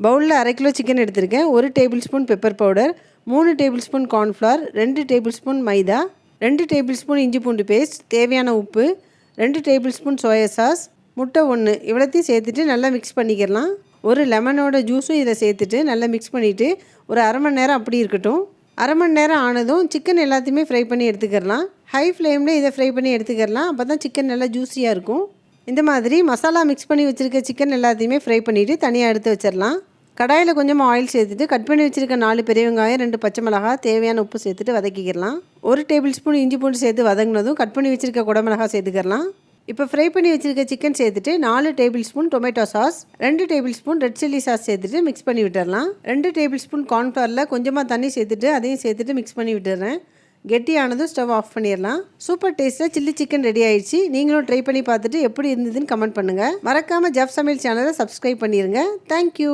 பவுலில் 1/2 kilo chicken எடுத்திருக்கேன். 1 tablespoon pepper powder, 3 tablespoon cornflour, 2 tablespoon maida, 2 tablespoon இஞ்சி பூண்டு paste, தேவையான உப்பு, 2 டேபிள் ஸ்பூன் சோயா சாஸ், முட்டை 1 இவ்வளோத்தையும் சேர்த்துட்டு நல்லா மிக்ஸ் பண்ணிக்கிறலாம். ஒரு லெமனோட ஜூஸும் இதை சேர்த்துட்டு நல்லா மிக்ஸ் பண்ணிவிட்டு ஒரு 1/2 மணி நேரம் அப்படி இருக்கட்டும். 1/2 மணி நேரம் ஆனதும் சிக்கன் எல்லாத்தையுமே ஃப்ரை பண்ணி எடுத்துக்கிறலாம். ஹை ஃப்ளேமில் இதை ஃப்ரை பண்ணி எடுத்துக்கிறலாம். அப்போ தான் சிக்கன் நல்லா ஜூஸியாக இருக்கும். இந்த மாதிரி மசாலா மிக்ஸ் பண்ணி வச்சுருக்க சிக்கன் எல்லாத்தையுமே ஃப்ரை பண்ணிவிட்டு தனியாக எடுத்து வச்சிடலாம். கடாயில் கொஞ்சமாக ஆயில் சேர்த்துட்டு கட் பண்ணி வச்சுருக்க 4 பெரிய வெங்காயம், 2 பச்சை மிளகாய், தேவையான உப்பு சேர்த்துட்டு வதக்கிக்கிறலாம். 1 டேபிள் ஸ்பூன் இஞ்சி பூண்டு சேர்த்து வதங்கினதும் கட் பண்ணி வச்சுருக்க குடமிளகாய் சேர்த்துக்கிறலாம். இப்போ ஃப்ரை பண்ணி வச்சுருக்க சிக்கன் சேர்த்துட்டு 4 table spoon tomato sauce, 2 table spoon red chilli sauce சேர்த்துட்டு மிக்ஸ் பண்ணி விட்டுடலாம். 2 டேபிள் ஸ்பூன் கார்ன்ஃப்ளவரில் கொஞ்சமாக தண்ணி சேர்த்துட்டு அதையும் சேர்த்துட்டு மிக்ஸ் பண்ணி விட்டுறேன். கெட்டியானதும் ஸ்டவ் ஆஃப் பண்ணிடலாம். சூப்பர் டேஸ்ட்டில் சில்லி சிக்கன் ரெடி ஆயிடுச்சு. நீங்களும் ட்ரை பண்ணி பார்த்துட்டு எப்படி இருந்ததுன்னு கமெண்ட் பண்ணுங்கள். மறக்காமல் ஜெஃப் சமையல் சேனலை சப்ஸ்கிரைப் பண்ணிடுங்க. தேங்க்யூ.